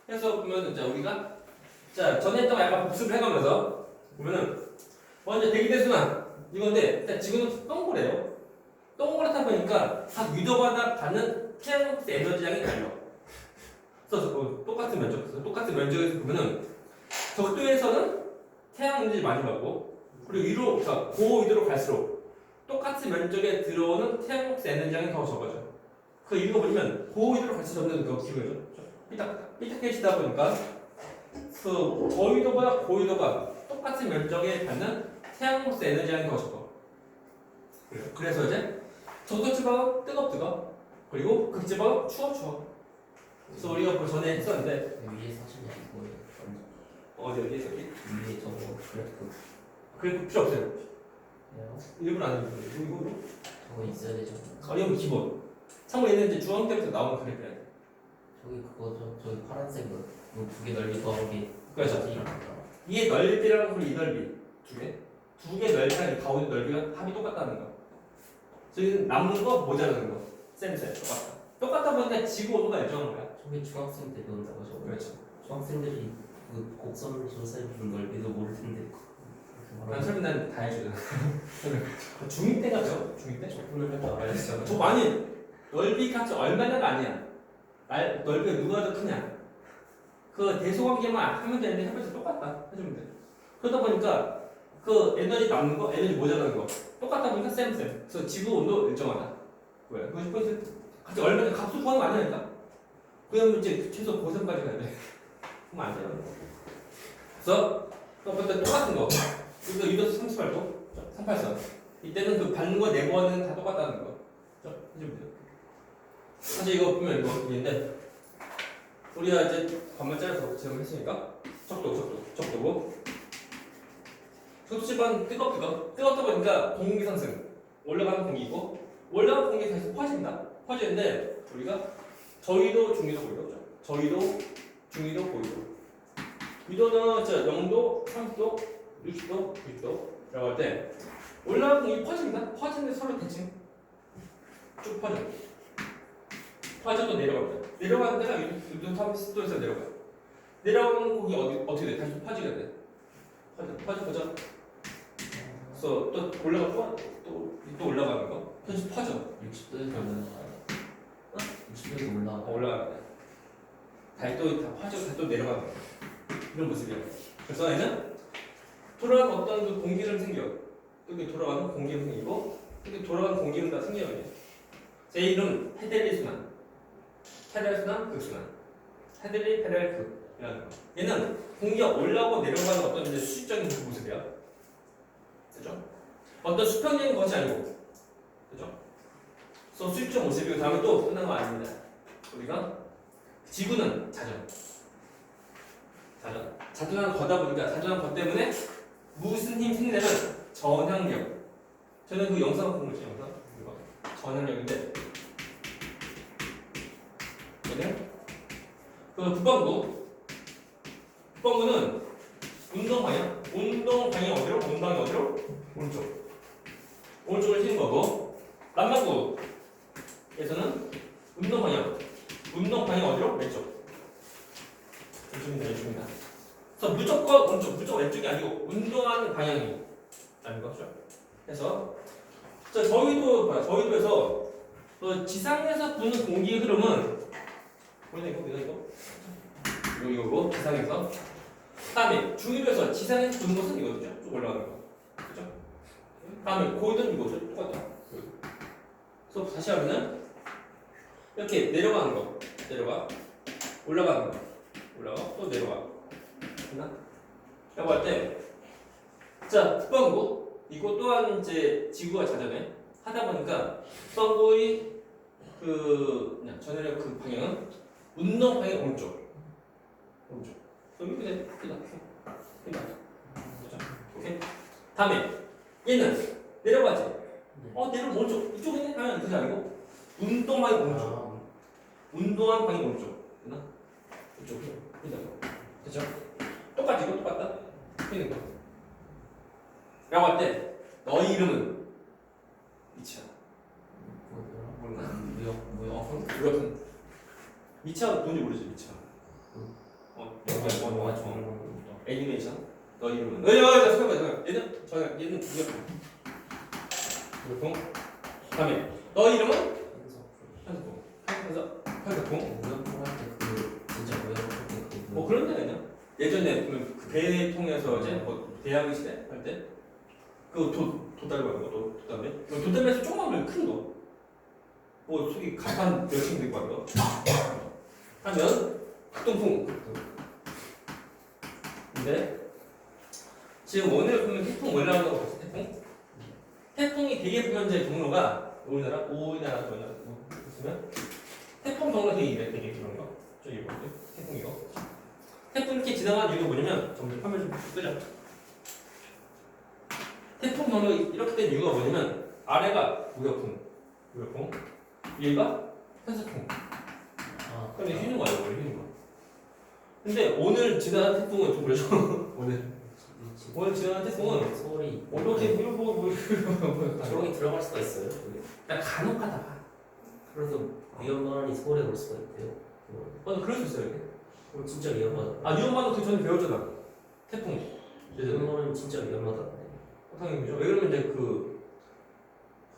해서 보면은 자 우리가 자 전에 했던 거 약간 복습을 해가면서 보면은 먼저 대기대순환 이건데 일단 지금은 동그래요. 동그랗다 보니까 각 유도마다 받는 태양광 에너지량이 달라. 그래서 똑같은 면적, 똑같은 면적에서 보면은 적도에서는 태양 에너지 많이 받고 그리고 위로, 그러니까 고위도로 갈수록 똑같은 면적에 들어오는 태양광 에너지량이 더 적어져. 그 이유가 뭐냐면 고위도로 갈수록 점점 더 기울어져. 삐딱해지다 보니까 그 저위도보다 고위도가 똑같은 면적에 받는 태양광 에너지량이 더 적어. 그래서 이제 적도지방은 뜨겁 그리고 극지방은 추워. 그래서 우리가 그 전에 했었는데 위에 사진이 뭐예요? 어디 여기 위에 저거 그래프 그래프 필요 없어요. 예요? 일부러 안 해요. 이거 저거 있어야 되죠. 이건 기본. 참고로 얘는 이제 중앙 때부터 나오는 그래프야. 저기 그거죠. 저기 파란색 거. 두개 넓이 더하기. 그래서 이게 넓이랑 그리고 이 넓이 두 개 넓이랑 이 가운데 넓이가 합이 똑같다는 거. 저기 남는 거 모자라는 거. 쌤 똑같다 보니까 지구 온도가 일정한 거야. 저게 중학생 때 배운다고 저거. 그렇죠. 중학생들이 그 곡선으로 조사해주는 넓이도 모를 텐데. 난 설명 난다 해주잖아. 중2 때가 배워? 중2 때? 적분을 할 줄 알아야 저 많이 넓이가 얼마냐가 아니야. 넓이가 누가 더 크냐. 그 대소관계만 하면 되는데 해보면서 똑같다. 해주면 돼. 그러다 보니까 그 에너지 남는 거, 에너지 모자라는 거 똑같다 보니까 쌤. 그래서 지구 온도 일정하다. 왜? 그것이 포인트. 같이 얼마나 값을 구하는 거 아니니까. 그러면 이제 최소 고생까지 가야 돼. 그럼 안 돼요. 그래서 그것부터 똑같은 거. 이거 이도 38도, 38선. 이때는 그 받는 거 내고 하는 다 똑같다는 거. 해주면 돼요. 사실 이거 보면 이거 인데 우리가 이제 반만 잘라서 지금 했으니까 적도고 적도지방 뜨겁다 보니까 공기 상승 올라가는 공기고 올라가는 공기 다시 퍼지는데 우리가 저위도 중위도 고위도 저위도 중위도 고위도 위도는 0도 30도 60도 90도라고 할 때 올라가는 공기 퍼지는데 서로 대칭 쭉 퍼져도 내려갑니다. 내려가는 데가 유도 30도에서 내려가요. 내려가는 공기 어떻게 돼? 다시 퍼지게 돼. 퍼져. 그래서 또 올라가 또 올라가는 거. 다시 퍼져. 60도에서 올라가요. 60도에서 올라가요. 올라가는 거. 다시 또 퍼져, 다시 또 내려가는 거. 이런 모습이야. 그래서 얘는 돌아가는 어떤 그 공기를 생겨. 여기 돌아가는 공기를 생기고 여기 돌아가는 공기는 다 생겨요. 제 이름 헤델리 순환. 페렐순환, 극순환. 헤들리, 페렐, 극이라는 거. 얘는 공기가 올라오고 내려가는 어떤 이제 수직적인 모습이야. 그죠? 어떤 수평적인 것이 아니고. 그죠? 그래서 수직적 모습이고 다음에 또 끝난 거 아닙니다. 우리가 지구는 자전한 거다 보니까 자전한 것 때문에 무슨 힘 생기냐면 전향력. 저는 그 영상 본 거지, 영상. 이거. 전향력인데 그 북방구는 운동 방향 어디로? 운동방이 어디로? 오른쪽을 튀는 거고 남반구에서는 운동 방향 어디로? 왼쪽. 왼쪽입니다. 그래서 무조건 왼쪽이 아니고 운동하는 방향이 아닌 거죠. 그래서 저희도에서 지상에서 부는 공기의 흐름은 이거고 지상에서 다음에 중위도에서 지상에서 부는 것은 이거죠. 쭉 올라가는 거. 그죠? 다음에 고위도는 이거죠. 똑같다. 그래서 다시 하면은 이렇게 내려가는 거. 올라가는 거. 또 내려가. 됐나? 라고 할 때 자, 북반구 이거 또한 이제 지구가 자전해 하다 보니까 북반구의 전해력 그 방향은 운동 방향 오른쪽. 그럼 이렇게 돼. 그죠? 오케이. 다음에 얘는 내려가지. 내려가 오른쪽. 이쪽이네? 아니 그게 아니고 운동 방향 오른쪽. 운동한 방향 오른쪽. 됐나? 이쪽. 그죠? 똑같다. 틀린 거. 라고 할 때 너희 이름은 미치야. 몰라. 무역. 무역은 미치야 뭔지 모르지 미치야. 뭐가 좋은 겁니다. 애니메이션. 너 이름은? 잠깐만. 얘는 무역풍. 다음에 너 이름은? 현석풍. 현석풍. 무역풍 할때그 진짜 무역풍 할때그 뭐 그런 데 그냥 예전에 보면 그 배 통해서 이제 뭐 대항해 시대 할 때 그 도달과 도담배 도담배에서 조그만 큰 거. 뭐 속이 갑판 몇층 되고 하는 거. 하면 극동풍. 근데 지금 오늘 보면 태풍 올라온다고 봤어. 태풍이 되게 보면 이제 경로가 우리나라 보시면 태풍 경로 되게 그런 거. 저기 뭐지? 태풍 이거. 태풍 이렇게 지나가는 이유가 뭐냐면 점점 화면 좀 끄자. 태풍 경로 이렇게 된 이유가 뭐냐면 아래가 무역풍, 위가 현수풍. 근데 휘는 거예요, 원래 휘는 거. 근데 오늘 지나간 태풍은 좀 그렇죠. 오늘 지나간 태풍은 소리 이렇게 뭐 조용히 들어갈 수가 있어요. 그게. 그냥 간혹하다가. 그래서 위험하니 서울에 올 수가 있대요. 그럴 수 있어요. 이게. 그럼 진짜 위험하다. 아 위험한 거 그 전에 배웠잖아. 태풍. 위험하면 진짜 위험하다. 당연히죠. 왜 그러면 이제 그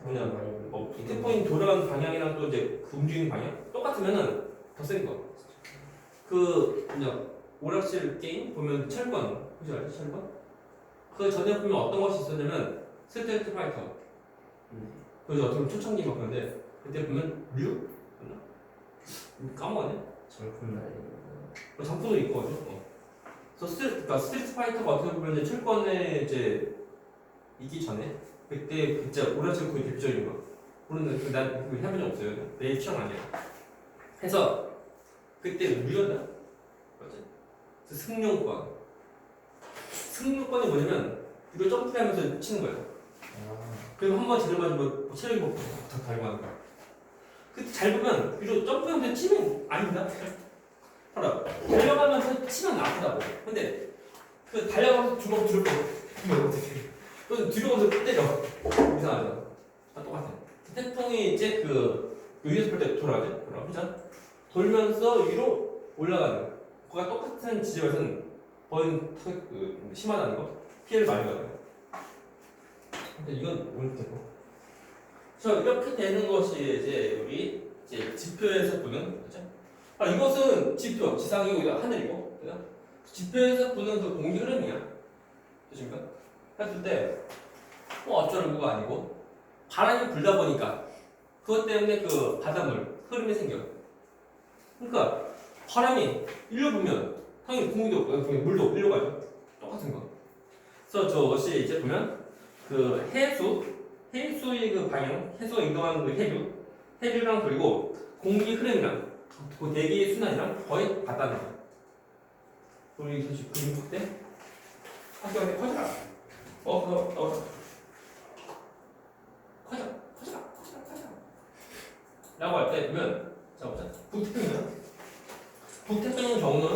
뭐냐 태풍이 돌아가는 방향이랑 또 이제 그 움직이는 방향 똑같으면은 더 센 거. 그 뭐냐 오락실 게임 보면 철권 혹시 알지 철권? 그 전에 보면 어떤 것이 있었냐면 스트리트 파이터. 그래서 어떻게 보면 초창기 막 그런데 그때 보면 류 까먹었네. 절품 날리는 장풍도 있고 가지고. 그래서 스트리트 파이터가 어떻게 보면 이제 철권에 이제 이기 전에 그때 진짜 오락실 거의 대표적인 거. 모르는데 난 그거 해본 적 없어요. 내 취향 아니야. 해서 그때 류였나? 맞지? 그 승용권이 뭐냐면 이거 점프하면서 치는 거예요. 그리고 한 번 제대로 맞으면 뭐 체력이 뭐 달고 하는 거야. 그때 잘 보면 이거 점프하면서 치면 아닙니다. 봐라. 달려가면서 치면 아프다고. 근데 그 달려가면서 주먹 들을 거. 이거 어떻게? 또 뒤로 가서 때려. 이상하죠? 다 똑같아. 태풍이 이제 그 위에서 볼 때 돌아가죠? 그죠? 돌면서 위로 올라가는 거가 똑같은 지점에서는 거의 심하다는 거 피해를 많이 받아요. 근데 이건 오늘 되고. 그래서 이렇게 되는 것이 이제 우리 이제 지표에서 보는 그죠? 이것은 지표 지상이고 이거 하늘이고 그죠? 지표에서 보는 그 공기 흐름이야. 되십니까? 했을 때 어쩌라고가 아니고 바람이 불다 보니까 그것 때문에 그 바닷물 흐름이 생겨. 그러니까 바람이 일로 불면 당연히 물도 일로 가죠. 똑같은 거. 그래서 저것이 이제 보면 그 해수의 그 방향, 해수가 이동하는 그 해류랑 그리고 공기 흐름이랑 그 대기 순환이랑 거의 같다는 거야. 우리 그림 확대 학교한테 커져라. 커져라. 라고 할 때 보면 자 보자. 북태평양 경우는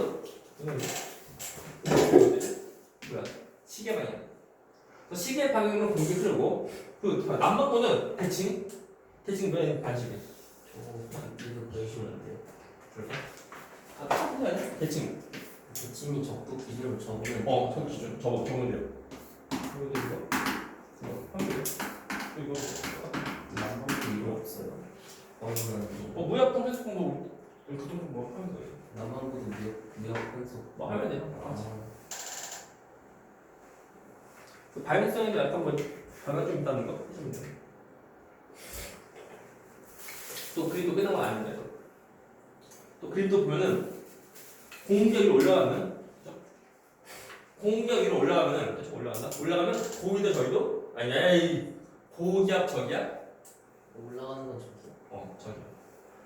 뭐야? 시계 방향. 시계 방향으로 공기 흐르고 그 남반구는 대칭 반시계. 이거 보여주시면 안 돼요. 그럴까? 대칭. 대칭이 적도 기준으로 적으면 저 기준 적으면 돼요. 이거 남방도 이거 없어요. 거기는 무역통 해석 공부 그 정도 뭐 하면 돼요. 남방구도 무역 편속 뭐 하면 돼요. 그 발행성에도 약간 뭐 변화 좀 있다는 거 해주면 돼요. 또 그림도 끝난 건 아닌데 또 그림도 보면은 공기가 위로 올라가면 올라가면 고기도 저기도 고기압 저기압 올라가는 건 저기요.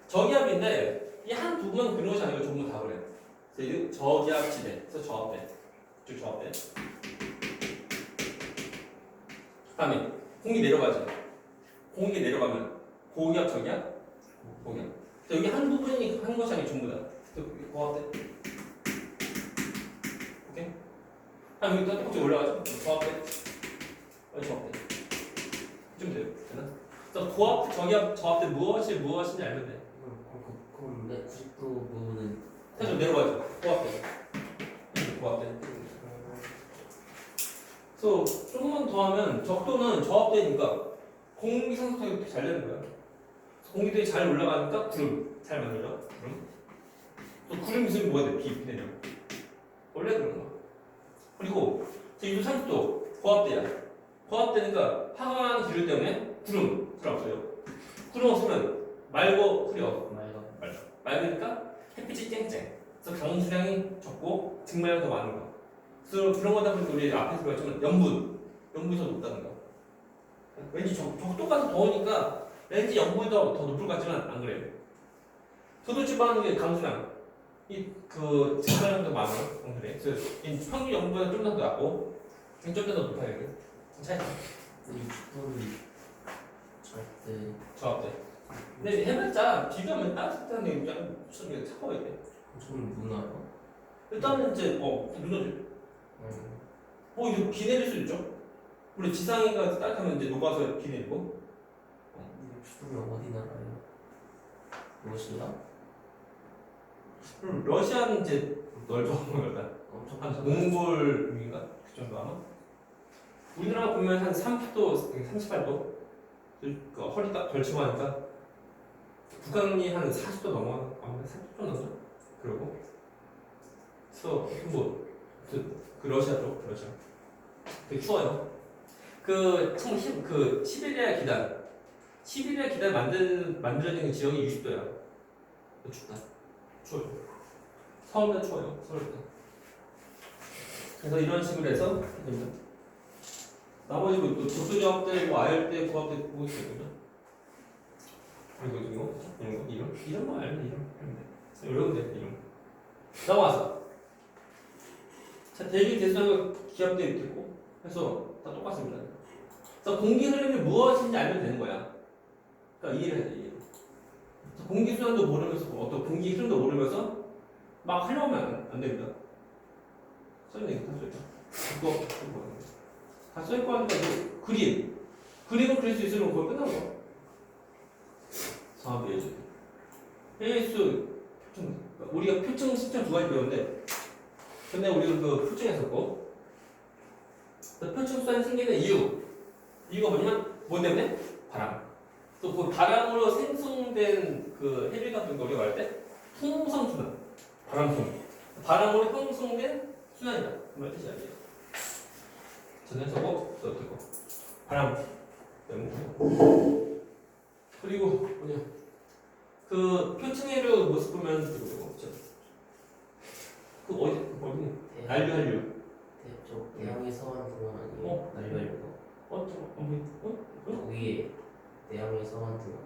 저기압인데 이 한 부분 그런 것이 아니고 전부 다 그래. 그래서 저기압 지대, 그래서 저압대, 저압대. 그다음에 공기 내려가지. 공기 내려가면 고기압 저기압, 고기압. 여기 한 부분이 한 것이 아니고 전부 다. 고압대. 오케이. 여기 또 똑같이 올라가죠. 저압대, 저압대. 좀 돼요. 되나? 그래서 고압, 저기압, 저압대 무엇인지 알면 돼. 그럼 네 90도 부분은 좀 내려가죠. 고압대. 왜냐면 적도는 저압되니까 공기 상승이 잘 되는 거야. 공기들이 잘 올라가니까 구름 잘 만들죠. 구름. 또 구름 있으면 뭐가 돼? 비 내려. 원래 그런 거야. 그리고 이도 30도 고압대야. 고압되니까 파가한 기류 때문에 구름 잘 없어요. 구름 없으면 맑고 흐려. 맑으니까 햇빛이 쨍쨍. 그래서 강수량이 적고 증발量더 많은 거. 그래서 그런 거다 보니까 우리 앞에서 배웠지만 염분이 더 높다는 거. 왠지 적도가 더 더우니까 왠지 염분이 더 높을 것 같지만 안 그래요. 저도 집어하는 게 강수량. 그 증발량도 많아요. 그래. 그래서 평균 염분은 좀 더 낮고 좀 더 높아요. 차이. 우리 축구를 절대 저압대. 근데 해봤자 비교하면 따뜻한 게 수준이 차가워야 돼. 저는 누나요? 일단은 이제 누나지. 이거 비 내릴 수 있죠. 우리 지상이가 따뜻하면 이제 녹아서 비 내리고. 축구는 어디 나라예요? 러시아? 러시아는 이제 넓어 보니까 엄청 한 몽골인가 그 정도 아마. 우리나라 보면 한 30도, 38도. 그 허리 딱 걸치고 하니까 북한이 한 40도 넘어. 아마 30도 넘죠. 그리고 그래서 그 러시아 쪽 러시아 되게 추워요. 그 시베리아 기단 만들어지는 지역이 60도야. 춥다. 추워요. 서울보다 추워요. 서울보다. 그래서 이런 식으로 해서 됩니다. 나머지 또 적도저압대, 아열대, 고압대 보고 있거든요. 그리고 이런 거 알면 이런 데 이런. 넘어가서 자 대기 대수하고 기압대 이렇게 있고 해서 다 똑같습니다. 그래서 공기 흐름이 무엇인지 알면 되는 거야. 그러니까 이해를 해야 돼. 이해. 공기 순환도 모르면서 어떤 공기 흐름도 모르면서 막 하려면 안 됩니다. 써있네 다 써있다. 이거 다 써있고 하니까 그림을 그릴 수 있으면 거의 끝난 거. 사업 예수. 예수 우리가 표층 시점 두 가지 배웠는데 근데 우리가 그 표층했었고 표층 수단이 생기는 이유가 뭐냐면 뭐 때문에? 바람. 또 그 바람으로 생성된 그 해비 같은 거 우리가 말할 때 풍성 순환, 바람으로 형성된 순환이다. 그 말 뜻이 아니에요. 전해서고 써뜨고 바람 때문에. 그리고 뭐냐 그 표층해류 모습 보면 그 어디 난류 대양의 서한 등원 아니에요? 난류하려고 위에 대양의 서한 등원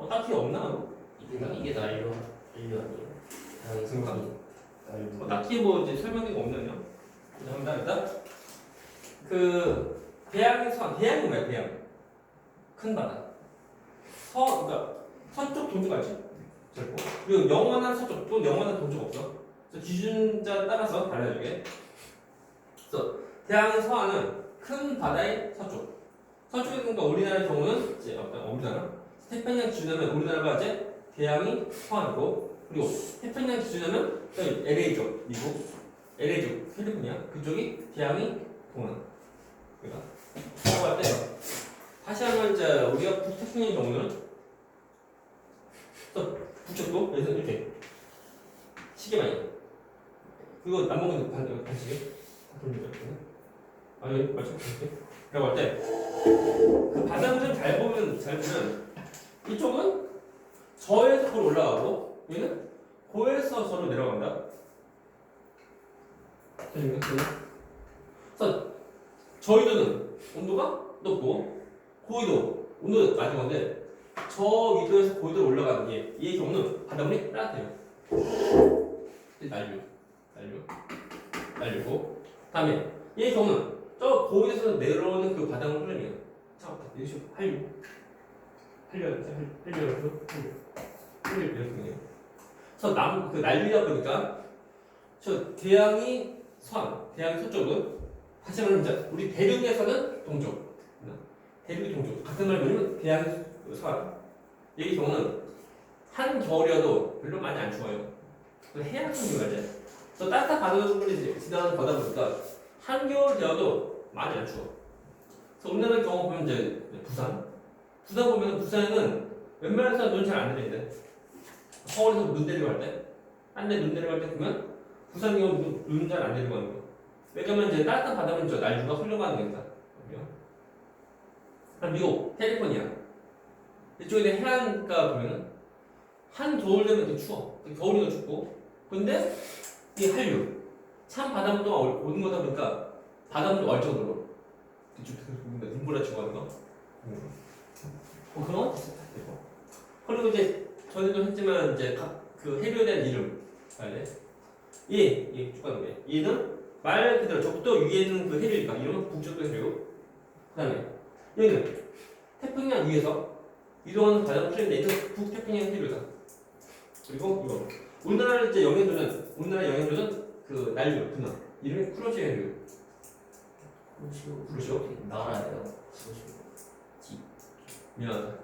딱히 없나? 이게 난류 아니에요? 대양의 서한 난류 딱히 뭐 이제 설명이 없네요. 그다음에 일단 그 대양이 뭐야? 대양 큰 바다. 그러니까 서쪽 동쪽 알지? 그리고 영원한 서쪽 또 영원한 동쪽 없어. 그래서 기준자 따라서 달라지게. 그래서 대양의 서안은 큰 바다의 서쪽. 서쪽에 있는 거 우리나라의 경우는 이제 우리나라 태평양 기준하면 우리나라가 이제 대양이 서안이고 그리고 태평양 기준하면 LA 쪽 미국, LA 쪽 캘리포니아 그쪽이 대양이 동안. 그러니까 뭐라고 할 때 다시 한번 이제 우리가 북태평양의 경우는 또 북쪽도 그래서 이렇게 시계만이 그리고 남북은 반시계 돌리는 거거든요. 여기 맞죠? 이렇게 라고 할 때 그 바닥을 잘 보면 이쪽은 저에서 고로 올라가고 얘는 고에서 저로 내려간다. 그래서 저위도는 온도가 높고 고위도 온도가 낮은 건데 저 위도에서 고위도로 올라가는 얘의 경우는 바닷물이 따뜻해요. 난류고 다음에 얘의 경우는 저 고위에서 내려오는 그 바닷물 흐름이에요. 잠깐만 여기서 한류 이렇게. 그래서 그 난류다 보니까 저 대양이 서쪽은 다시 말하면 우리 대륙에서는 동쪽, 대륙이 동쪽 같은 말 뭐냐면 대양이 서안. 이 경우는 한겨울이어도 별로 많이 안 추워요. 해양 환경이지. 그래서 따뜻한 바닷물이 지나가는 거다 보니까 한겨울 되어도 많이 안 추워. 그래서 우리나라 경우 보면 이제 부산 보면 부산에는 웬만해서 눈 잘 안 내리는데 서울에서 눈 내리고 할 때, 한 대 눈 내리고 할 때 보면 부산 경우 눈 잘 안 내리고 하는 거. 왜냐면 이제 따뜻한 바다면 저 날류가 흘러가는 거니까. 미국 캘리포니아 이쪽에 해안가 보면은 한 겨울 되면 되게 추워. 겨울이가 춥고. 근데 이 한류 찬 바닷물도 오는 거다 보니까 바닷물도 얼 정도로 이쪽 눈보라치고 하는 거. 그런 거 있었고. 그리고 이제 전에도 했지만 이제 각 그 해류에 대한 이름 알래? 이 축구하는 게 얘는 말 그대로 적도 위에 있는 그 해류니까 이름은 북적도 해류. 그다음에 얘는 태평양 위에서 이동하는 가장 풀인데 얘는 북태평양 해류다. 그리고 이거 우리나라 이제 우리나라 영해도는 그 난류 분화 이름이 쿠로시오 해류. 쿠로시오 나라예요. 미안하다.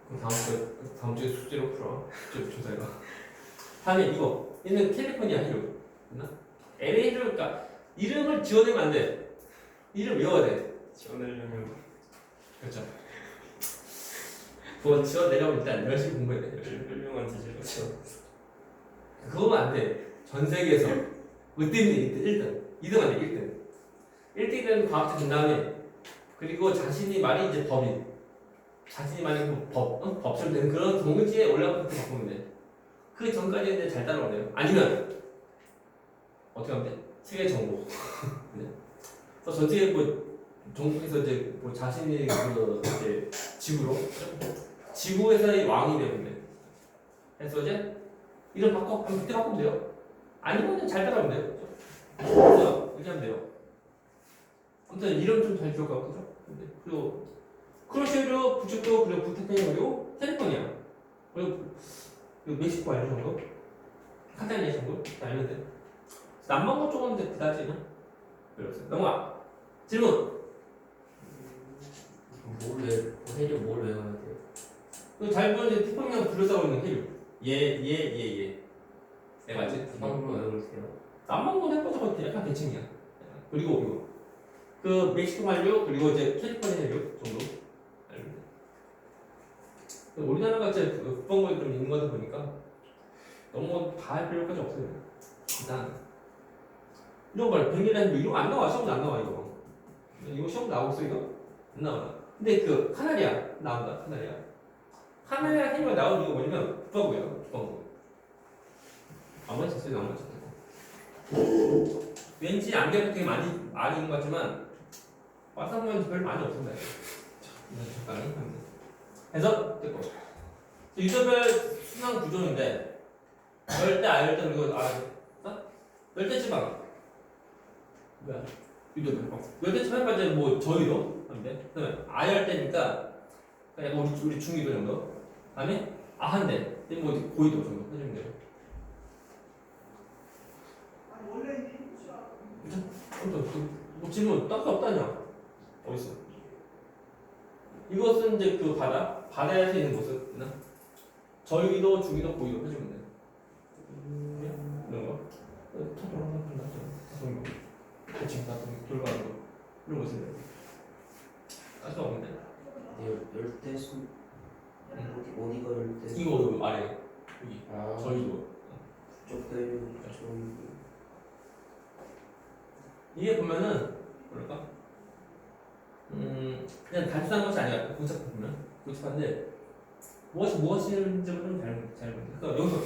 그럼 다음 주에 숙제로 풀어. 조사해봐. 다음에 이거 얘는 캘리포니아 해류. 맞나? LA 해류 그러니까 이름을 지어내면 안 돼. 이름 외워야 돼. 지원하려면 그렇죠. 그거 지어내려면 일단 열심히 공부해야 돼. 훌륭한 지식을 지원. 그거면 안 돼. 전 세계에서 으뜸이 1등, 2등 안 돼. 1등. 1등이 되는 과학자 된 다음에 그리고 자신이 많이 이제 법인, 자신이 많이 법처럼 되는 그런 동지에 올라가서 바꾸면 돼. 그 전까지는 이제 잘 따라오면 돼요. 아니면 어떻게 하면 돼? 세계 정복. 네. 그래서 전 세계 뭐 정복에서 이제 뭐 자신이 그 이제 지구에서의 왕이 되면 돼. 그래서 이제 이름 한번 그때 바꾸면 돼요. 아니면 잘 따라오면 돼요. 그래서 이렇게 하면 돼요. 아무튼 이름 좀 잘 기억하고 그죠? 그리고 크로시오 북쪽도 그리고 북태평양 그리고 캘리포니아 그리고 멕시코 알죠 정도? 카탈리아 정도? 알면 돼. 남반구 쪽은 이제 그다지나? 그렇습니다. 넘어가. 질문. 해류 뭘 외워야 돼요? 잘 보면 이제 태평양 둘러싸고 있는 해류. 얘. 네 맞지? 방금 외우세요. 남반구 해보자 약간 대칭이야. 그리고 이거 그 멕시코 만류 그리고 이제 캘리포니아 해류 정도. 알면 돼. 우리나라가 이제 국방부에 좀 있는 거다 보니까 너무 다 할 필요까지 없어요. 일단 이런 걸 백미라 해류 이런 거 안 나와. 시험도 안 나와 이거. 이거 시험 나오고 있어 이거? 안 나와. 근데 그 카나리아 나온다. 카나리아 해류가 나온 이유가 뭐냐면 국방부예요. 국방부. 아무리 쳤어요. 아무리 쳤어요. 왠지 안개가 되게 많이 있는 것 같지만 막상 보면 별로 많이 없습니다. 잠깐 그래서 됐고 유도별 순환 구조인데 열대, 아열대 그리고 열대 지방 뭐야? 유도별 열대 지방까지 뭐 저위도 한데 그다음에 아열대니까 그냥 우리 중위도 정도 그다음에 아한대 뭐 고위도 정도 해주면 돼요. 뭐 질문 딱히 없다냐? 어딨어? 이것은 이제 그 바다에서 있는 모습 있나? 저위도, 중위도, 고위도 해주면 돼. 이런 거. 지금 다 돌아가는 거. 이런 거 있으면 딱히 없는데. 열대순 어디가 열대? 이거 아래 여기 저위도. 북쪽도 해류 이게 보면은 뭐랄까? 그냥 단순한 것이 아니야. 복잡한데 무엇인지 좀 잘 모르겠어. 그러니까 여기서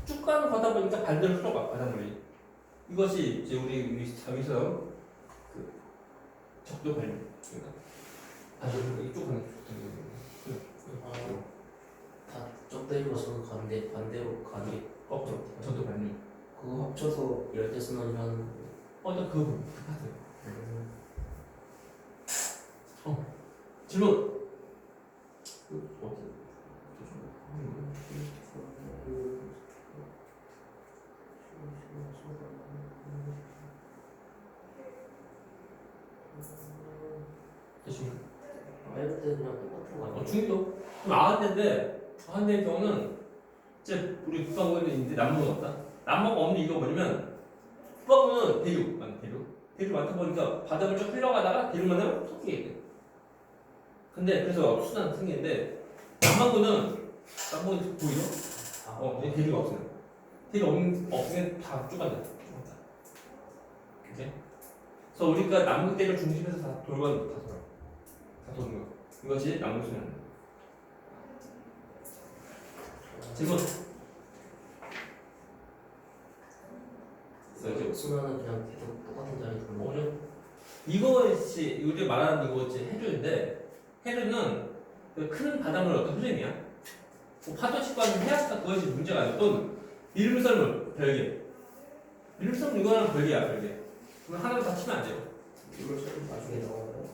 쭉 가다 보니까 반대로 흘러가 바닷물이. 이것이 이제 우리 자위성 그 적도 발류. 그러니까 반대로 이쪽 가는 다 적도 해류가 서로 반대로 가는 적도 발류. 그거 합쳐서 열대순환이라는 일단 그거 똑같아요. 질문. 아열대랑 똑같은 거 아니에요? 중위도 아한대의 경우는 이제 우리 국방부에는 이제 남북은 없다. 남북 없는 이유가 뭐냐면 국방부는 대륙. 대기가 많다 보니까 바닥을 쭉 흘러가다가 대기를 만나면 톡 끼게 돼. 근데 그래서 수단 생기는데 남반구는 보이죠? 대기가 없어요. 대기가 없으면 다 쭈간다. 오케이? 그래서 우리가 남극 대를 중심에서 다 돌거든, 다 도는 거. 이것이 남극 순환. 질문. 순환은 그냥 계속 똑같은 자리에서 돌고. 뭐죠? 이것이 우리가 말하는 이것이 해류인데 해류는 그 큰 바닷물 어떤 흐름이야? 뭐 파도치과는 해안가 그것이 문제가 아니고 또는 밀물썰물 별개. 밀물썰물 이거는 별개야 별개. 그럼 하나로 다 치면 안 돼요. 이걸 나중에 나오나요?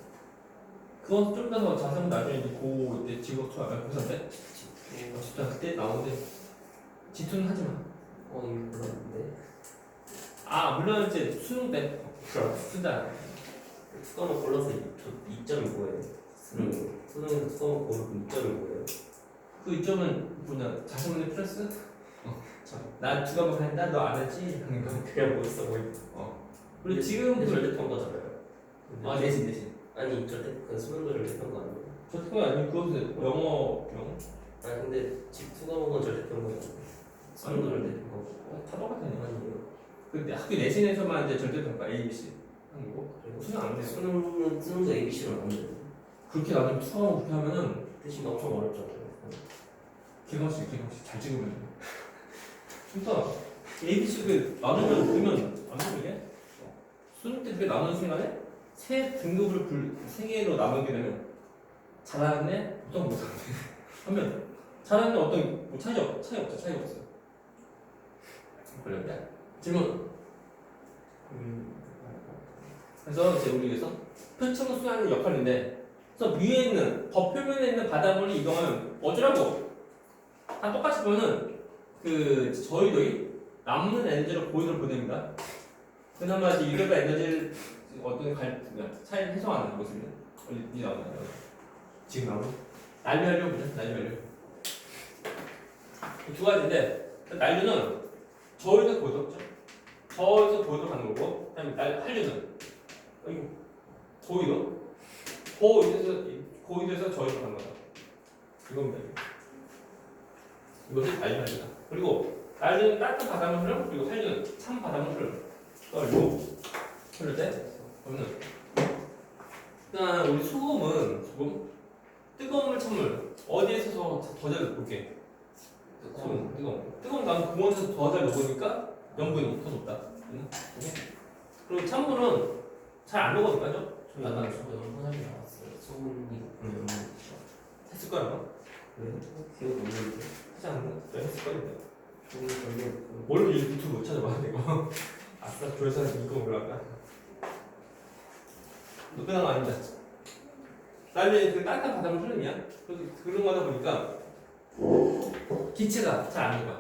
그건 좀 더 자세히 나중에 이제 고 이때 지구 투하 고사인데 집단 그때 나오는데 지투는 하지 마. 이거 몰랐는데. 아 물론 이제 수능 때 쓰자. 수강을 골라서 2점이 뭐예요? 수능에서 수강을 고르면 2점이 뭐예요? 그 이점은 뭐냐 자세문의 플러스? 나 두 과목 한다 너 안 했지? 하는 거. 그냥 뭐 있어 보이. 그리고 지금 근데 절대평가잖아요. 아 내신 아니 그 수능도 절대평가 아니에요? 저특가 아니면 그것은 영어 아니 근데 집 수강은 절대평가잖아요. 수능도 절대평가고. 다 똑같아요. 아니에요. 근데 학교 내신에서만 이제 절대평가 A, B, C 하는 거고 그리고 수능 안 돼. 수능도 ABC로 안 돼요. 그렇게 나중에 투하고 그렇게 하면은 대신 엄청 어렵잖아요. 기광씨 잘 찍으면 돼. 그러니까 A, B, C 그 나누면 그러면 안 되게 수능 때 그게 나누는 순간에 세 등급을 세 개로 나누게 되면 잘하는 애 어떤 못하는 애 하면 잘하는 애 어떤 뭐 차이가 없어요. 그런데 질문. 그래서 이제 우리 여기서 표층을 수행하는 역할인데, 그래서 위에 있는 법 표면에 있는 바닷물이 이동하면 어쩌라고? 다 똑같이 보면은 그 저희들이 남는 에너지를 고이도로 보냅니다. 그나마 이제 유결과 에너지를 어떤 차이를 해소하는 모습이 어디 나오나요? 지금 나오는 난류하려고 보죠. 난류하려. 두 가지인데 난류는 저희도 고이도 저에서 고이도 가는 거고, 그다음에 한류는 고이도에서 저희로 가는 거다. 이겁니다. 이것이 난류입니다. 그리고 난류는 따뜻한 바닷물 흐름, 그리고 한류는 찬 바닷물 흐름. 그리고 흐를 때 보면은 일단 우리 소금 뜨거운 물, 찬물 어디에서 더 잘 녹게? 뜨거운 다음 공원에서 더 잘 녹으니까 염분이 더 높다. 오케이? 그리고 찬물은 잘 안 녹거든요, 맞죠? 저희 아까 저거 연구하기 나왔어요. 소문이 했을 거야, 아마. 왜? 기억 못 나는데. 하지 않나? 네, 했을 거인데. 저기 전에 뭘로 유튜브 찾아봐, 이거. 아싸, 조회사는 이거 올라갈까? 너 끝난 거 아닙니다. 나중에 그 따뜻한 바닷물 흐름이야. 그런 거다 보니까 기체가 잘 안 녹아.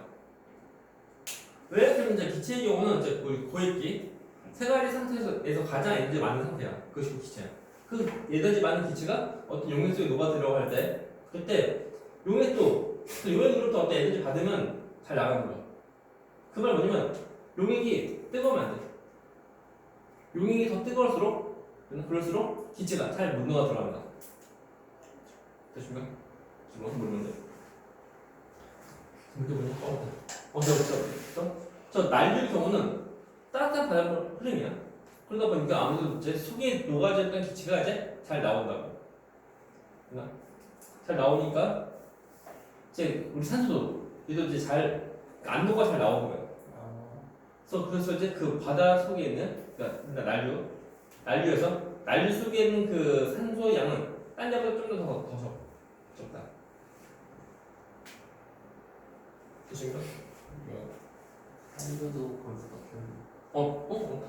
왜? 그러면 이제 기체의 경우는 이제 우리 고액기 세 가지 상태에서 가장 에너지 많은 상태야. 그것이 기체야. 그 에너지 많은 기체가 어떤 용액 속에 녹아 들어갈 때 그때 용액도 용액으로부터 어떤 에너지 받으면 잘 나가는 거야. 그 말 뭐냐면 용액이 뜨거우면 안 돼. 용액이 더 뜨거울수록 그럴수록 기체가 잘 못 녹아 들어간다. 되십니까? 지금 모르는데. 이렇게 보면 저 난류의 경우는 따뜻한 바닷물 흐름이야. 그러다 보니까 아무래도 이제 속에 녹아졌던 기체가 이제 잘 나온다고. 잘 나오니까 이제 우리 산소도 얘도 이제 잘 안 녹아 잘 나오는 거예요. 그래서 이제 그 바다 속에 있는 그러니까 난류에서 난류 속에 있는 그 산소의 양은 딴 데보다 좀 더 적다. 되십니까? 한류도 그럴 것 같은. 다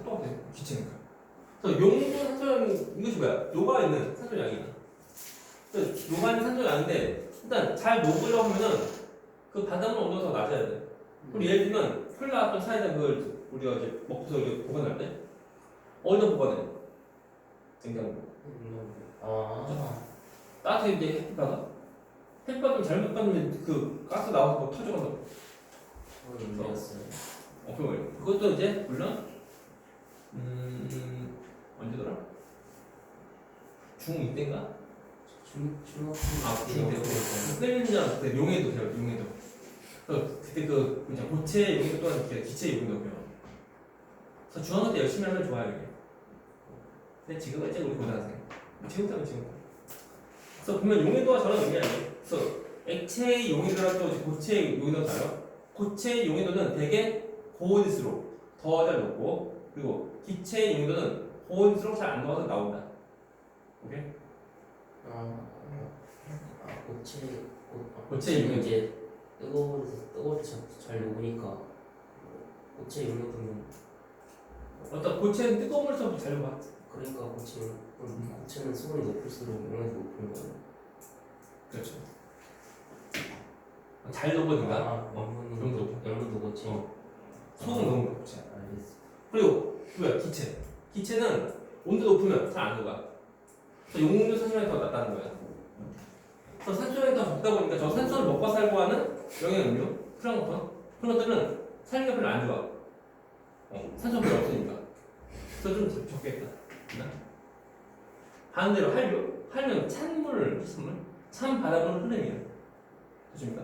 똑같아. 기체니까. 그래서 용도 산소량이 이것이 뭐야? 녹아있는 산소량이야. 녹아있는 산소량인데 일단 잘 녹으려고 하면은 그 바닷물 온도가 더 낮아야 돼. 그리고 예를 들면 콜라 또 사이다 그걸 우리가 이제 먹고서 이렇게 보관할 때 어디다 보관해? 냉장고. 따뜻해 이제 햇빛 받으면 잘못 받으면 그 가스 나와서 뭐 터져간다고. 저는 몰랐어요. 그런 거예요. 그것도 이제 물론 언제더라? 중2 때인가? 중학생 아, 중2 때. 끓이는 그때 용해도 배워, 용해도. 그때 그 그냥 고체 용해도 또한 기체 용해도 배워. 그래서 중학교 때 열심히 하면 좋아요 이게. 근데 지금은 이제 우리 고등학생. 지금부터는 지금. 그래서 보면 용해도가 저런 의미예요. 그래서 액체의 용해도랑 또 고체의 용해도 달라요. 고체의 용해도는 되게 고온일수록 더 잘 녹고, 그리고 기체의 용해도는 고온일수록 잘 안 녹아서 나온다. 오케이? 고체 고체는 이제 뜨거워서 잘 녹으니까 고체 용도는 어떤 고체는 뜨거운 물처럼 잘 녹아. 그러니까 고체는 수온이 높을수록 용도가 높은 거예요. 그렇죠. 잘 녹으니까. 영문도 고체. 소금 넣은 고체. 알겠어. 그리고 뭐야 기체. 기체는 온도 높으면 잘 안 녹아. 그래서 용도 산소량이 더 낮다는 거야. 그래서 산소량이 더 적다 보니까 저 산소를 먹고 살고 하는 영양음료, 플랑크톤 그런 것들은 살기가 별로 안 좋아. 산소가 별로 없으니까. 그래서 좀 적겠다. 반대로 한류는 찬물, 찬 바닷물 흐름이에요. 그렇습니까?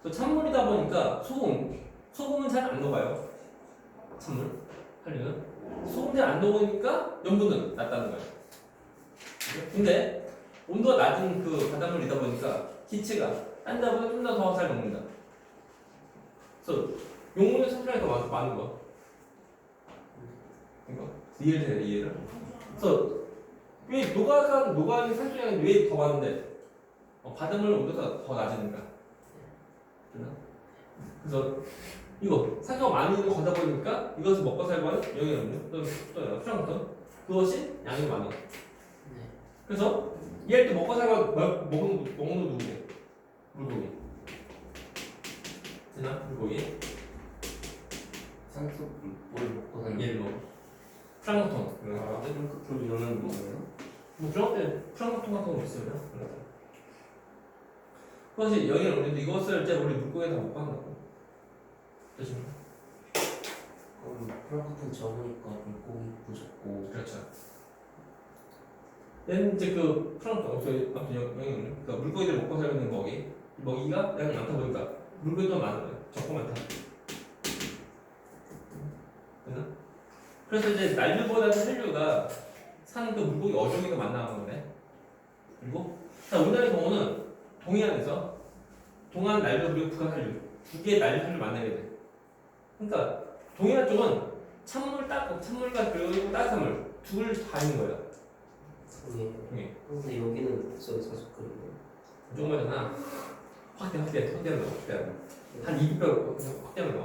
그래서 찬물이다 보니까 소금은 잘 안 녹아요. 찬물, 한류는 소금 잘 안 녹으니까 염분은 낮다는 거예요. 근데 온도가 낮은 그 바닷물이다 보니까 기체가 딴 데보다 좀 더 잘 녹는다. 그래서 용문의 산소량이 더 많은 거. 이거 이해를 해, 이해를. 그래서 왜 녹아있는 산소량이 왜 더 많은데 바닷물 온도가 더 낮으니까. 그래서 이거 산소가 많이 있는 거다 보니까 이것을 먹고 살고 하는 영양음료 또 플랑크톤 그것이 양이 많아. 그래서 얘를 또 먹고 살고 먹는 누구게? 물고기. 되나? 물고기. 산소 물 먹고 사는 얘를 먹어. 플랑크톤. 플랑크톤 이런 뭐예요? 뭐 그런 때 플랑크톤 같은 거 있어요. 그것이 영양음료인데 이것을 이제 우리 물고기에다 먹고 하는 거고. 그렇습니까? 플랑크톤 적으니까 물고기도 적고. 그렇죠. 얘는 이제 그 플랑크톤, 아무튼 영양음료. 그러니까 물고기들 먹고 살고 있는 먹이가 양이 많다 보니까 물고기도 많은 거예요. 적고 많다. 됐나? 그래서 이제 난류보다는 한류가 사는 그 물고기 어종이 더 많나는 건데. 그리고 자, 우리나라의 경우는 동해안에서 동안 난류 그리고 북한 한류 두 개의 난류 한류 만나게 돼. 그러니까 동해안 쪽은 찬물과 그리고 따뜻한 물 둘 다 있는 거예요. 동해. 근데 여기는 북서에서 그리고 조금만이잖아. 확대하는 거. 한 200배 확대하는 거야.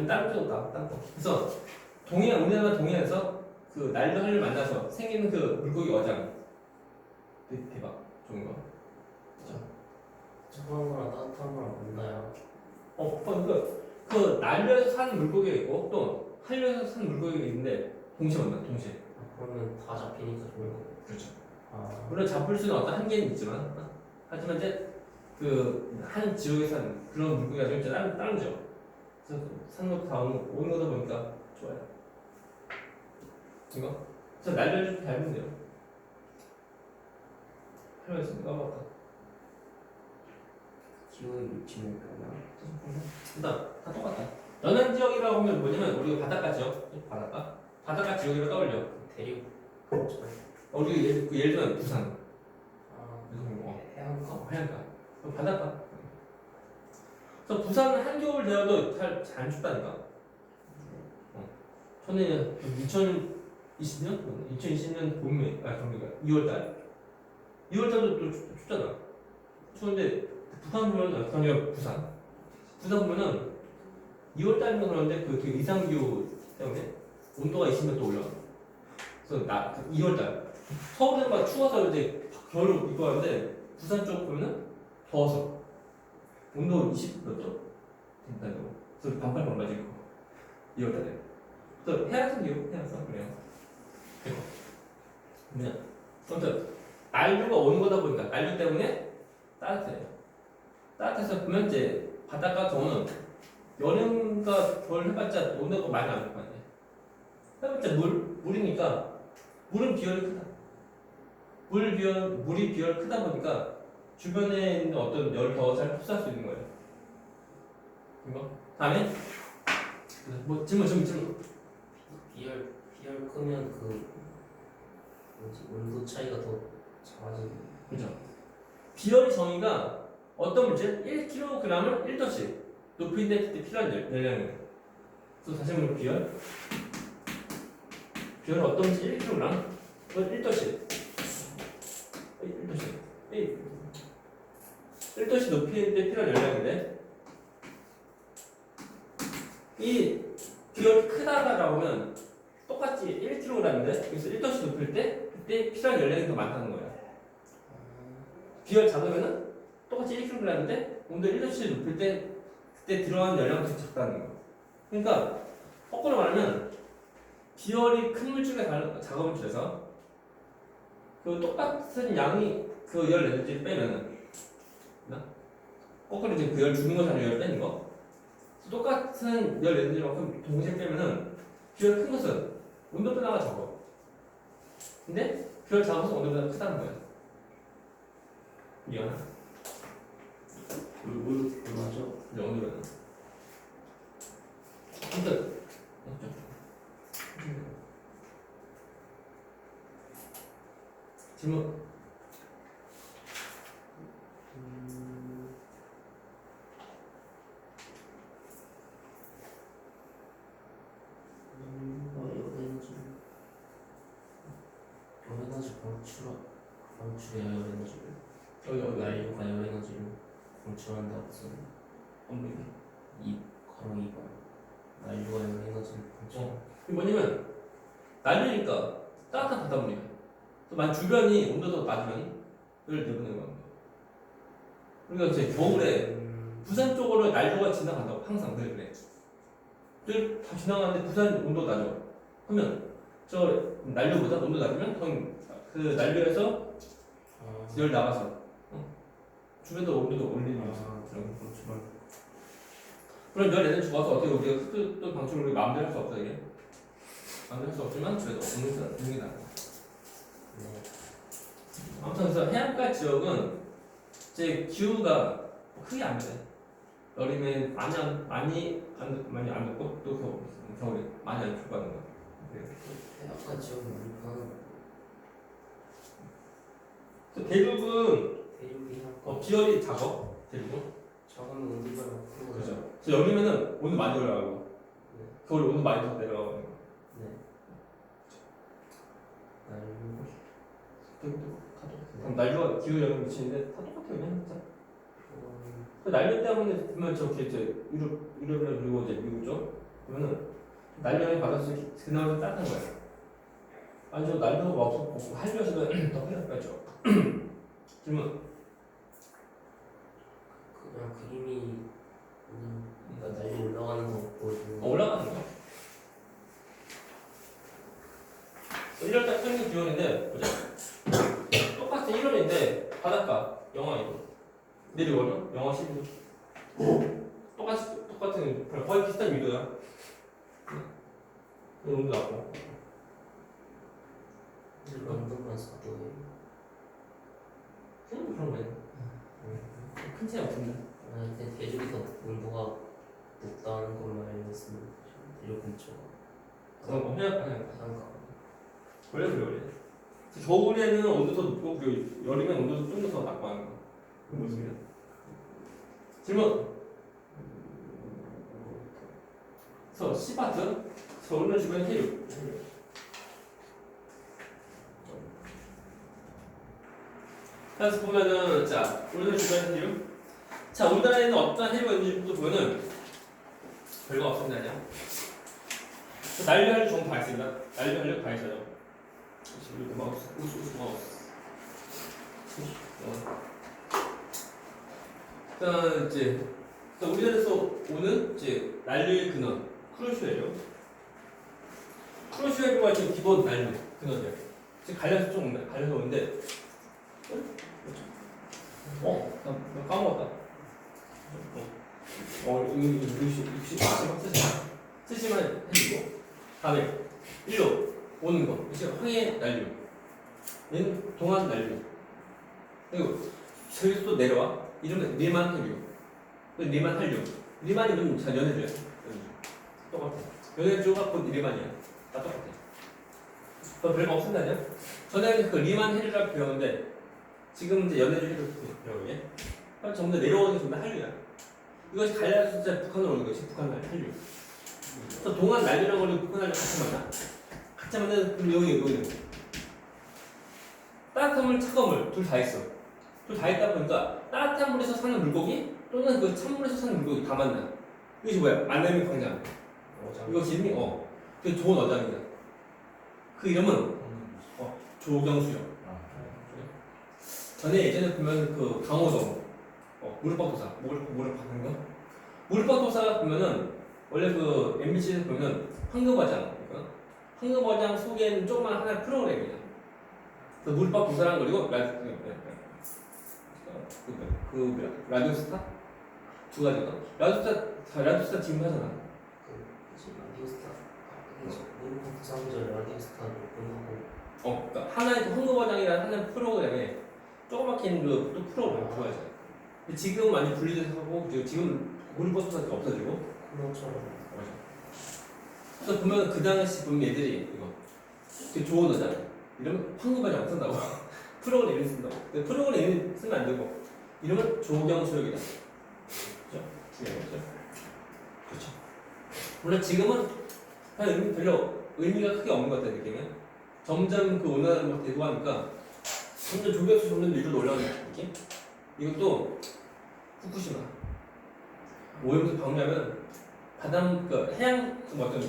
다른 쪽도 딴 거. 그래서 우리나라 동해안에서 그 난류 한류 만나서 생기는 그 물고기 어장. 대박. 좋은 거. 차가운 거랑 따뜻한 거랑 만나요. 그 난류에서 사는 물고기가 있고 또 한류에서 사는 물고기가 있는데 동시에 만나. 동시에. 그러면 다 잡히니까 좋은 거예요. 그렇죠. 물론 물론 잡을 수는 어떤 한계는 있지만 하지만 이제 그 한 지역에 사는 그런 물고기가 좀 다른죠. 그래서 사는 것도 다 오는 거다 보니까 좋아요. 이거? 저 날려를 좀 닮으면 돼요. 할머니 까먹었다. 기온이 미치는 거나. 일단 다 똑같다. 연안 지역이라고 하면 뭐냐면 우리가 바닷가 지역, 바닷가 지역이라고 떠올려. 대륙. 우리 예를 들면 부산, 해안가. 해안가, 바닷가. 그래서 부산은 한겨울 되어도 잘 안 춥다니까. 전에 2020년 봄에 경기가 2월달도 또 춥잖아. 추운데 부산 보면 부산 보면은 2월달이면 그러는데 그 되게 이상기후 때문에 온도가 20몇 도 올라. 그래서 2월달 서울은 막 추워서 이제 겨울을 입고 하는데 부산 쪽 보면은 더워서 온도 20몇 도 된다고. 그래서 반팔 반바지 입고 2월달에. 또 해안성 그래요. 그냥 아무튼 난류가 오는 거다 보니까 난류 때문에 따뜻해요. 따뜻해서 보면 이제 바닷가 경우는 여름과 겨울 해봤자 온도가 많이 안 높아요. 해봤자 물이니까 물은 비열이 크다. 물이 비열 크다 보니까 주변에 있는 어떤 열을 더 잘 흡수할 수 있는 거예요. 이거 다음에 뭐 질문. 비열 크면 그 뭐지 온도 차이가 더 작아지는. 그죠? 비열의 정의가 어떤 물질 1kg을 1도씩 높이인데 그때 필요한 열량이에요. 그래서 다시 한번 비열은 어떤 물질 1kg 그건 1도씩 1도씩 높이인데 필요한 열량인데 이 비열이 크다라고 하면 똑같이 1kg인데 그래서 1도씩 높일 때 그때 필요한 열량이 더 많다는 거예요. 비열 작으면은 똑같이 1kg인데 온도 1도씩 높일 때 그때 들어간 열량이 더 작다는 거예요. 그러니까 거꾸로 말하면 비열이 큰 물질과 작은 물질에서 그 똑같은 양이 그 열 에너지를 빼면은 거꾸로 이제 그 열 주는 것처럼 열 빼는 거 똑같은 열 에너지만큼 동시에 빼면은 비열 큰 것은 온도 변화가 적어. 근데 비열 작은 것은 온도 변화가 크다는 거야. 이해하나? 뭘 변하죠? 이제 온도 변화. 일단 질문. 에너지 방출의 에너지를 어디 난류가 에너지를 방출한다고 써요. 없는 게. 이 가로 2번 난류가 에너지를 방출. 이게 뭐냐면 난리니까 따뜻한 바닷물이야. 또 만 주변이 온도가 낮으면 열 내보내는 거야. 그러니까 이제 겨울에 부산 쪽으로 난류가 지나간다고 항상 늘 그래. 늘 다 지나가는데 부산 온도가 낮아. 그러면 저 난류보다 온도 낮으면 그 난류에서 열 나가서 주변도 온도도 올리는 거지. 그럼 열 에너지 좋아서 어떻게 우리가 습도 방출을 우리 마음대로 할 수 없어 이게. 마음대로 할 수 없지만 그래도 없는 게 나아. 아무튼 그래서 해안가 지역은 이제 기후가 크게 안 돼. 여름에 많이 안 덥고 또 겨울에 많이 안 춥고 하는 거. 해안가 지역은 많이 변하는 그래서 대륙은 대륙이 해안가 비열이 작아. 대륙은. 작으면 온도가 크고. 그렇죠. 그래서 여름에는 온도 많이 올라가고 네. 겨울에 온도 많이 더 내려가고. 네. 그럼 난류가 기후 영향 미치는데 다 똑같아요 그냥 진짜. 그 난류 때문에 보면 저기 이제 유럽이나 그리고 이제 미국 쪽 그러면은 난류 영향 받았을 때 그나마 따뜻한 거예요. 아니 저 난류가 없었고 한류였으면 더 큰일 났죠. 질문. 그냥 그림이 그러니까 날이 올라가는 거 보여주는. 올라가는 거. 1월달 평균 기온인데 보자. 똑같은 1월인데 바닷가 영하 2도 내려오면 영하 12도 똑같은 거의 비슷한 위도야. 온도 낮고 런던만 4도에. 그런 거네. 큰 차이 없는데. 근데 대륙이 더 온도가 높다는 것만 알렸으면 대륙 근처가. 그런 거 해안가. 해안가. 원래. 겨울에는 온도 더 높고 그리고 여름에는 온도 좀 더 낮고 하는 거. 그런 모습이야. 질문. C파트 서울의 주변 해륙. 그래서 보면은 자 우리나라 주변 해륙. 자 우리나라에는 어떤 해류가 있는지 보면은 별거 없습니다 그냥. 난류 한류 정도 다 있습니다. 난류 한류 다 있어요. 마우스. 일단 이제 우리나라에서 오는 이제 난류의 근원 크로슈예요. 크로슈해류가 지금 기본 난류 근원이에요. 지금 갈려서 오는데. 나 까먹었다. 이거 쓰지만 해주고 다음에 일로 오는 거. 그치? 항해 난류. 얘는 동안 난류. 그리고 저기서 또 내려와. 이러면 리만 한류. 리만 한류. 리만이면 잘 연해줘요. 똑같아. 연해줘가 곧 리만이야. 다 똑같아. 더 별거 없습니다요. 전에 그 리만 해류라고 배웠는데 지금 이제 연해주 해류 배우게. 전부 다 내려오는 게 전부 다 한류야. 이것이 갈라서 진짜 북한으로 오는 것이 북한 한류. 그래서 동안 난류랑 걸리고 북한 난류 같이 만나. 같이 만나는 그럼 여기 따뜻한 물, 차가운 물 둘 다 있어. 둘 다 있다 보니까 따뜻한 물에서 사는 물고기 또는 그 찬물에서 사는 물고기 다 만나. 이것이 뭐야? 만남의 광장. 이것이 이름이 그 좋은 어장이다. 그 이름은 조경수요. 전에 예전에 보면 그 강호동 무릎박도사 무릎박는 거 무릎박도사 보면은 원래 그 MBC에서 보면 황금어장 황금어장 속에는 조그만 하나의 프로그램이야. 그 무릎박도사라는 그리고 라디오스타 두 가지가 라디오스타 지금 하잖아. 그러니까 하나의 그 황금어장이라는 하나의 프로그램에 조그맣게 그 프로그램 두 가지. 근데 지금 많이 분리돼서 하고 지금 무릎박도사가 없어지고. 그래서 보면 그 당시 보면 얘들이 이거 되게 좋은 어장 이러면 황금어장 안 쓴다고 프로그램 이름 쓴다고. 근데 프로그램 이름 쓰면 안 되고 이름은 조경수역이다. 그렇죠? 중요한 거죠. 그렇죠. 물론 지금은 별로 의미가 크게 없는 것 같아요. 느낌은 점점 그 온난화가 막 되고 하니까 점점 조경수 점점 위로 올라가는 느낌. 이것도 후쿠시마 오염수 방류하면 바닷 그 해양 그 어떤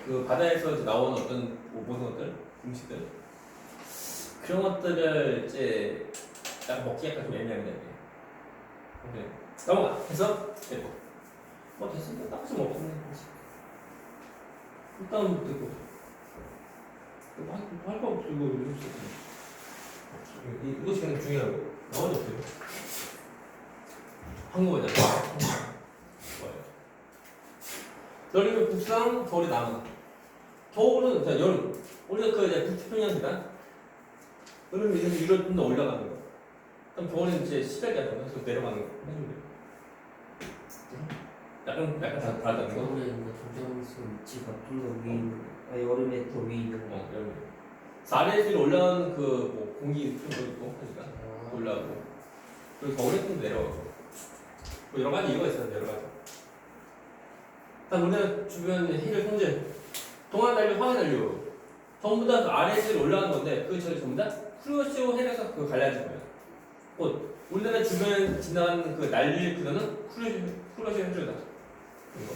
그 바다에서 이제 나오는 어떤 모든 것들 음식들 그런 것들을 이제 딱 먹기 약간 좀 애매하게 되네. 오케이 넘어가. 그래서 됐고 됐으니까 딱지 먹었네. 일단 됐고 할거 없어. 이것이 가장 중요하고 나머지 없어요. 한국어잖아. 좋아요. 여름이 북상, 겨울이 남아. 겨울은 자 여름. 우리가 그 이제 북태평양이다. 여름이 이렇게 위로 좀 더 올라가는 거. 그럼 겨울은 이제 시각이 안 좋아서 내려가는 거 해주면 돼요. 약간 다 다르다는 거. 겨울에 동장수 위치가 좀 더 위, 여름에 더 위 있는 거. 여름. 4대수로 올라온 그 공기 좀 더 있고 하니까 올라오고. 그리고 겨울에 좀 내려가고. 뭐 여러 가지 이유가 있어요. 여러 가지. 일단 우리나라 주변 해류 성질, 동안 난류, 화해 난류 전부 다 그 아래에서 올라가는 건데 그 저기 전부 다 쿠로시오 해에서 그 갈라진 거예요. 곧 우리나라 주변에 지나가는 그 난류의 구도는 쿠로시오 해류다. 이거.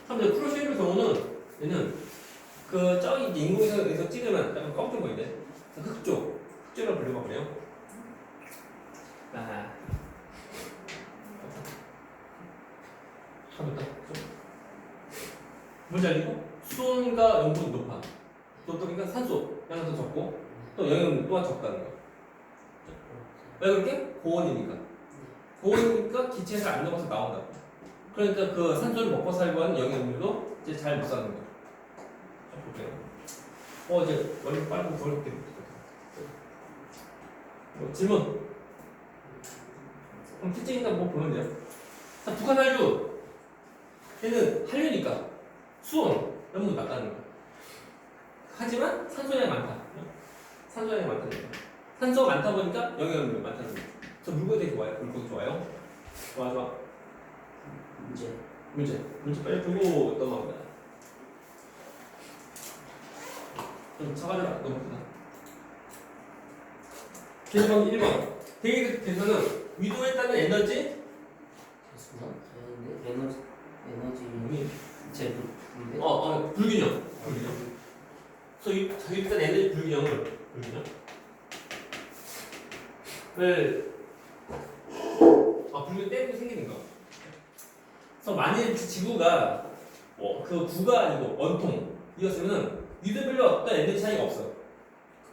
근데 쿠로시오 해류 경우는 얘는 그 저기 인공위성에서 찍으면 약간 꺾인 거인데 흑조라고 불리거든요. 뭔지 알고? 수온과 염분이 높아. 높으니까 산소 양은 더 적고 또 영양분 또한 적다는 거. 왜 그렇게? 고온이니까. 고온이니까 기체에서 안 녹아서 나온다. 그러니까 그 산소를 먹고 살고 하는 영양분도 이제 잘 못 사는 거. 이제 머리 빨고 버릴게. 질문. 그럼 특징이나 뭐 보면 돼요. 자, 북한 한류. 얘는 한류니까 수온, 염분 낮다는 거. 하지만 산소량이 많다. 산소량이 많다는 거. 산소가 많다 보니까 영양분이 많다는 거. 저 물고기 되게 좋아요. 물고기 좋아요. 좋아. 문제 빨리 보고 넘어갑니다. 좀 차가지라 너무 크다. 계산 1번. 대기에서는 위도에 따른 에너지 에너지 제부 불균형. 그래서 일단 에너지 불균형을 불균형 때문에 생기는 거. 그래서 만일 지구가 그 구가 아니고 원통이었으면은 위도별로 어떤 에너지 차이가 없어.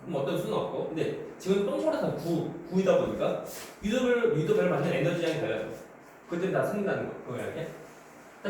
그럼 어떤 수는 없고. 근데 지금 동그랗다 구이다 보니까 위도별로 받는 에너지 양이 달라져. 그것 때문에 다 생긴다는 거. 그거 이야기해.